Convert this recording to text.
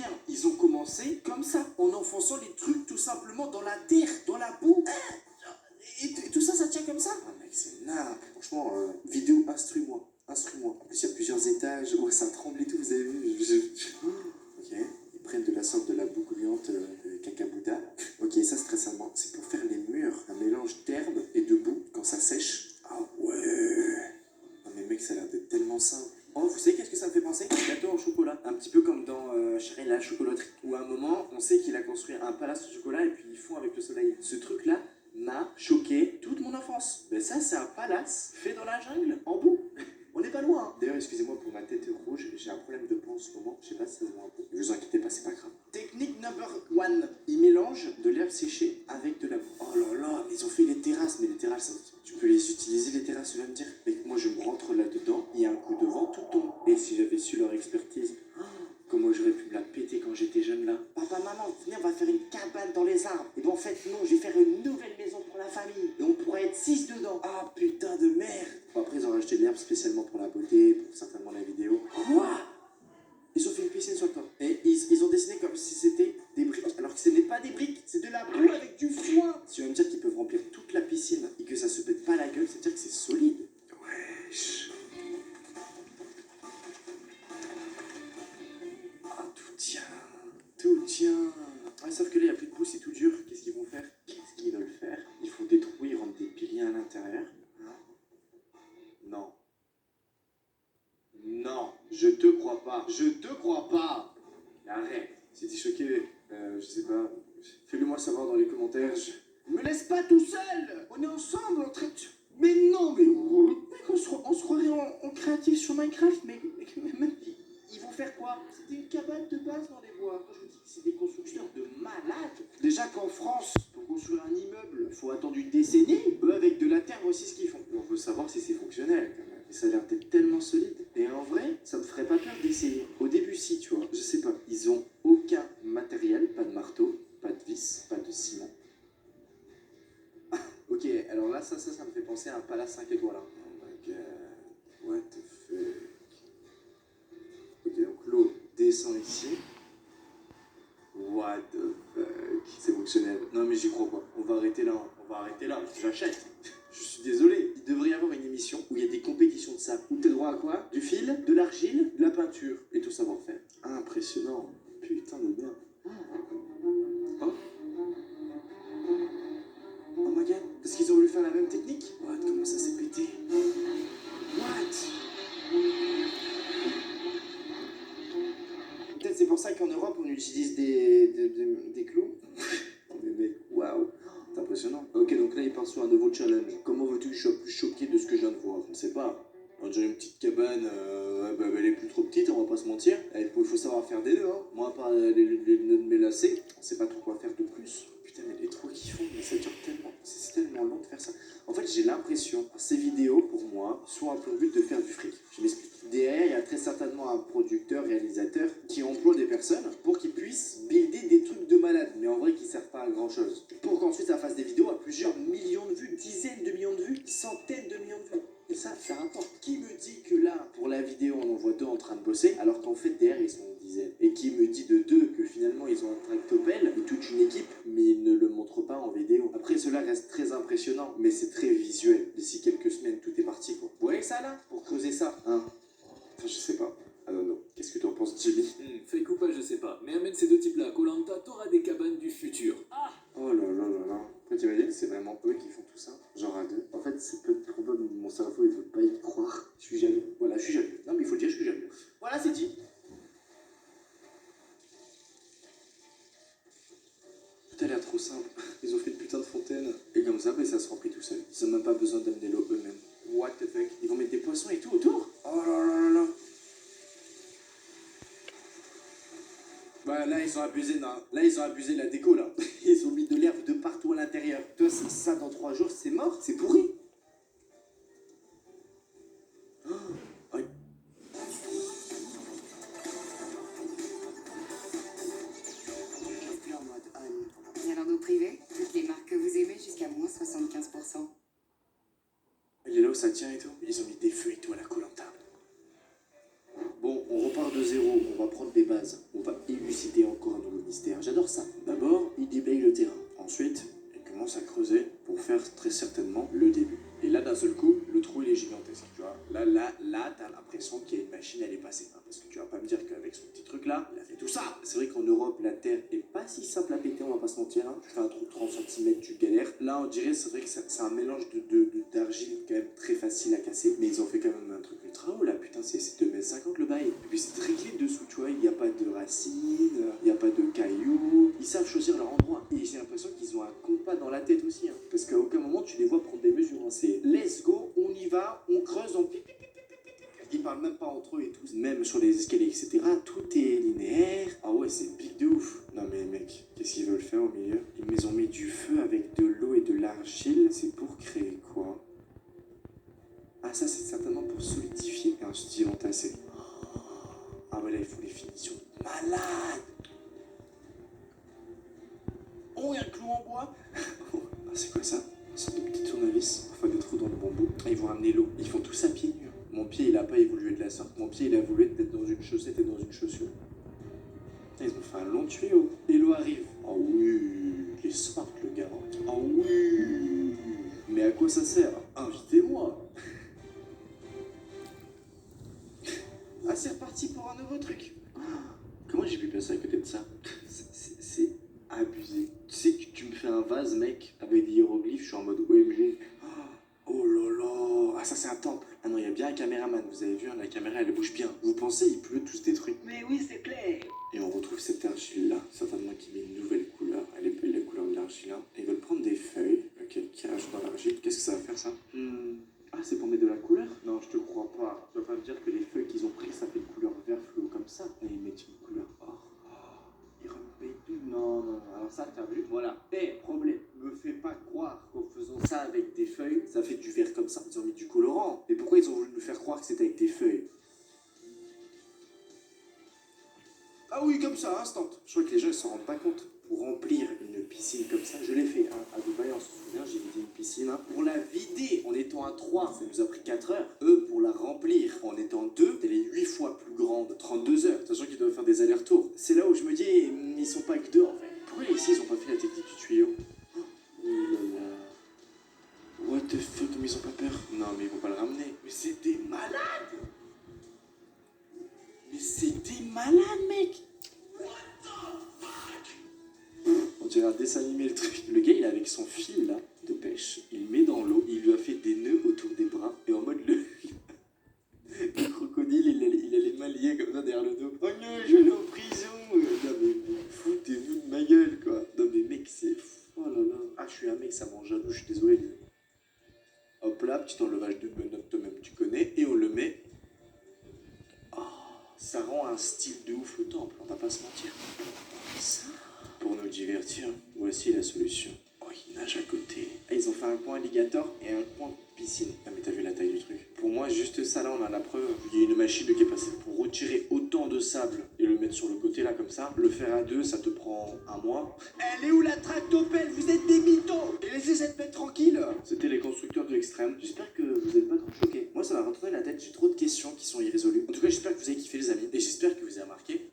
bien, ils ont commencé comme ça, en enfonçant les trucs tout simplement dans la terre, dans la boue. Et tout ça, ça tient comme ça. Ah mec, c'est nappe. Franchement, vidéo, instruis-moi. Instruis-moi. En plus, il y a plusieurs étages. Ouais, ça tremble et tout, vous avez vu. Ok, ils prennent de la sorte de la boue gluante de cacabuda. Ok, ça c'est très simplement. C'est pour faire les murs. Un mélange d'herbe et de boue quand ça sèche. Ah ouais. Non mais mec, ça a l'air d'être tellement simple. Oh, vous savez qu'est-ce que ça me fait penser? Gâteau au chocolat. Un petit peu comme dans Charlie la chocolaterie. Où à un moment, on sait qu'il a construit un palace de chocolat et puis ils font avec le soleil. Ce truc-là m'a choqué toute mon enfance. Mais ça, c'est un palace fait dans la jungle, en boue. On n'est pas loin. Hein. D'ailleurs, excusez-moi pour ma tête rouge, j'ai un problème de peau en ce moment. Je sais pas si ça se voit un peu. Ne vous inquiétez pas, c'est pas grave. Technique number one. Ils mélangent de l'herbe séchée avec de la boue. Oh là là, ils ont fait les terrasses, mais les terrasses, tu peux les utiliser les terrasses, tu vas me dire. Mais moi, je me rentre là-dedans, il y a un coup de vent, tout tombe. Et si j'avais su leur expertise, comment j'aurais pu me la péter quand j'étais jeune là. Papa, maman, venez, on va faire une cabane dans les arbres. Et bon, en fait, non, je vais faire une nouvelle maison pour la famille. Et on pourrait être 6 dedans. Ah putain de merde. Bon, après, ils ont racheté de l'herbe spécialement pour la beauté, pour certainement la vidéo. Quoi? Ils ont fait une piscine sur le toit. Et ils ont dessiné comme si c'était des briques. Alors que ce n'est pas des briques, c'est de la boue avec du foin. Si tu vas me dire qu'ils peuvent remplir toute la piscine et que ça se pète pas la gueule, c'est à dire que c'est solide. Wesh. Ah, tout tient. Tout tient. Ouais, sauf que là, il n'y a plus de boue, c'est tout dur. Qu'est-ce qu'ils vont faire? Qu'est-ce qu'ils veulent faire? Il faut des trous, ils rentrent des piliers à l'intérieur. Non. Non, je te crois pas. Je te crois pas. Arrête. Si t'es choqué, je sais pas, fais-le moi savoir dans les commentaires. Me laisse pas tout seul. On est ensemble en train de... Mais non, mais... Mec, on se croirait en créatif sur Minecraft, mais ils vont faire quoi? C'était une cabane de base dans les bois. Quand je vous dis que c'est des constructeurs de malades. Déjà qu'en France, pour construire un immeuble, il faut attendre une décennie. Eux, avec de la terre, voici ce qu'ils font. On veut savoir si c'est fonctionnel quand même. Et ça a l'air d'être tellement solide. Et en vrai, ça me ferait pas peur d'essayer. Au début, si, tu vois, je sais pas. Ils ont aucun matériel, pas de marteau, pas de vis, pas de ciment. Ok, alors là, ça me fait penser à un palace 5 étoiles. Hein. Oh my god, what the fuck. Ok, donc l'eau descend ici. What the fuck. C'est fonctionnel. Non mais j'y crois pas. On va arrêter là. On va arrêter là. J'achète. Je suis désolé. Il devrait y avoir une émission où il y a des compétitions de ça. Où t'as droit à quoi? Du fil, de l'argile, de la peinture et tout savoir-faire. Impressionnant. Putain de merde. Oh. Oh my god. Est-ce qu'ils ont voulu faire la même technique? What? Comment ça s'est pété? What? Peut-être c'est pour ça qu'en Europe on utilise des clous. Mais mec, waouh. C'est impressionnant. Ok, donc là il part sur un nouveau challenge. Comment veux-tu que je sois plus choqué de ce que je viens de voir? Je ne sais pas. On a déjà une petite cabane, elle est plus trop petite, on va pas se mentir. Il faut savoir faire des nœuds, hein. Moi, à part les nœuds de mes lacets, on sait pas trop quoi faire de plus. Putain, mais les trous qu'ils font, mais ça dure tellement. C'est tellement long de faire ça. En fait, j'ai l'impression, ces vidéos, pour moi, sont un peu le but de faire du fric. Je m'explique. Derrière, il y a très certainement un producteur, réalisateur, qui emploie des personnes pour qu'ils puissent builder des trucs de malade, mais en vrai qui servent pas à grand chose. Pour qu'ensuite ça fasse des vidéos à plusieurs millions de vues, dizaines de millions de vues, centaines de millions de vues. Et ça rapporte. Qui me dit que là, pour la vidéo, on en voit deux en train de bosser, alors qu'en fait, derrière, ils sont une dizaine. Et qui me dit de deux que finalement, ils ont un tractopelle et toute une équipe, mais ils ne le montrent pas en vidéo. Après, cela reste très impressionnant, mais c'est très visuel. D'ici quelques semaines, tout est parti, quoi. Vous voyez ça, là? Pour creuser ça, hein? Enfin, je sais pas. Ah non, non. Qu'est-ce que t'en penses, Jimmy? Fake ou pas, je sais pas. Mais amène ces deux types-là à Koh Lanta, t'auras des cabanes du futur. Ah! Oh là là là là. Après, t'imagines que c'est vraiment eux qui font tout ça? Genre à deux. En fait, c'est peu probable. Mon cerveau, il veut pas y croire. Je suis jaloux. Voilà, je suis jaloux. Non, mais il faut le dire, je suis jaloux. Voilà, c'est dit. Tout a l'air trop simple. Ils ont fait une putain de fontaine. Et comme ça, ça se remplit tout seul. Ils ont même pas besoin d'amener l'eau eux-mêmes. What the fuck? Ils vont mettre des poissons et tout autour? Oh là là là là. Bah là ils ont abusé de la déco là. Ils ont mis de l'herbe de partout à l'intérieur. Toi ça dans 3 jours c'est mort, c'est pourri. Oh, ouais. Plus en mode on. Bien dans nos privés, toutes les marques que vous aimez jusqu'à moins 75%. Il est là où ça tient et tout. Ils ont mis des feux et tout à la Koh Lanta. Bon, on repart de zéro, on va prendre des bases, on va élucider là, il a fait tout ça. C'est vrai qu'en Europe, la terre est pas si simple à péter, on va pas se mentir. Hein. Tu fais un trou de 30 cm, tu galères. Là, on dirait, c'est vrai que c'est un mélange d'argile quand même très facile à casser. Mais ils ont fait quand même un truc ultra haut là, putain, c'est 2,50 m le bail. Et puis c'est très clean dessous, tu vois, il n'y a pas de racines, il n'y a pas de cailloux. Ils savent choisir leur endroit. Et j'ai l'impression qu'ils ont un compas dans la tête aussi. Hein. Parce qu'à aucun moment tu les vois prendre des mesures. Hein. C'est let's go, on y va, on creuse, on pipi. Ils parlent même pas entre eux et tout, même sur les escaliers, etc. Tout est linéaire. Ah ouais, c'est big de ouf. Non mais mec, qu'est-ce qu'ils veulent faire au milieu? Ils ont mis du feu avec de l'eau et de l'argile. C'est pour créer quoi? Ah ça, c'est certainement pour solidifier un style entassé. Ah ouais, là, il faut les finitions malades. Oh, il y a un clou en bois. Ah, c'est quoi ça? C'est des petits tournevis, enfin des trous dans le bambou. Ah, ils vont ramener l'eau. Ils font tout ça pieds nus. Mon pied, il a pas évolué de la sorte. Mon pied, il a évolué d'être dans une chaussette et dans une chaussure. Putain, ils ont fait un long tuyau. Et l'eau arrive. Ah oui, il est smart le gars. Ah oui. Mais à quoi ça sert? Invitez-moi. Ah, c'est reparti pour un nouveau truc. Comment j'ai pu passer à côté de ça? C'est abusé. Tu sais que tu me fais un vase, mec, avec des hiéroglyphes, je suis en mode OMG. Oh là là. Ah, ça c'est un temple. Ah non, il y a bien un caméraman, vous avez vu, hein, la caméra elle bouge bien. Vous pensez, il pleut tout se détruit. Mais oui, c'est clair. Et on retrouve cette argile-là, certainement qui met une nouvelle couleur. Elle est belle la couleur de l'argile. Hein. Ils veulent prendre des feuilles, qui rajoutent dans l'argile. Qu'est-ce que ça va faire ça? Ah, c'est pour mettre de la couleur? Non, je te crois pas. Tu vas pas me dire que les feuilles qu'ils ont pris, ça fait une couleur vert fluo comme ça. Et ils mettent une couleur or. Oh, ils remettent tout. Non, non, non. Alors ça, t'as vu? Voilà. Problème. Me fais pas croire qu'en faisant ça avec des feuilles, ça fait du vert comme ça. Ils ont mis du colorant. Mais pourquoi ils ont voulu nous faire croire que c'était avec des feuilles? Ah oui, comme ça, instant. Je crois que les gens ne s'en rendent pas compte. Pour remplir une piscine comme ça, je l'ai fait. Hein. À Dubaï, on se souvient, j'ai vidé une piscine. Hein. Pour la vider en étant à 3, ça nous a pris 4 heures. Eux, pour la remplir en étant 2, elle est 8 fois plus grande, 32 heures. Sachant qu'ils doivent faire des allers-retours. C'est là où je me dis, ils sont pas que deux en fait. Pourquoi ici, ils ont pas fait la technique du tuyau? Oh là là. What the fuck, mais ils ont pas peur? Non, mais ils vont pas le ramener. Mais c'est des malades! Mais c'est des malades, mec! On dirait un dessin animé le truc. Le gars il est avec son fil là de pêche, il met dans l'eau, il lui a fait des nœuds autour des bras et en mode le crocodile il a les mains liées comme ça derrière le dos. Oh non, je vais aller en prison. Non mais foutez-vous de ma gueule quoi. Non mais mec c'est... Oh là là. Ah je suis un mec, ça m'en jaloux, je suis désolé. Hop là, petit enlevage de menottes toi-même tu connais et on le met. Oh, ça rend un style de ouf le temple, on va pas se mentir. Ça. Pour nous divertir, voici la solution. Oh, il nage à côté. Ah, ils ont fait un coin alligator et un coin piscine. Ah, mais t'as vu la taille du truc? Pour moi, juste ça, là, on a la preuve. Il y a une machine qui est passée pour retirer autant de sable et le mettre sur le côté, là, comme ça. Le faire à 2, ça te prend un mois. Elle est où la tractopelle? Vous êtes des mythos! Et laissez cette bête tranquille! C'était les constructeurs de l'extrême. J'espère que vous n'êtes pas trop choqués. Moi, ça m'a retourné la tête. J'ai trop de questions qui sont irrésolues. En tout cas, j'espère que vous avez kiffé, les amis. Et j'espère que vous avez remarqué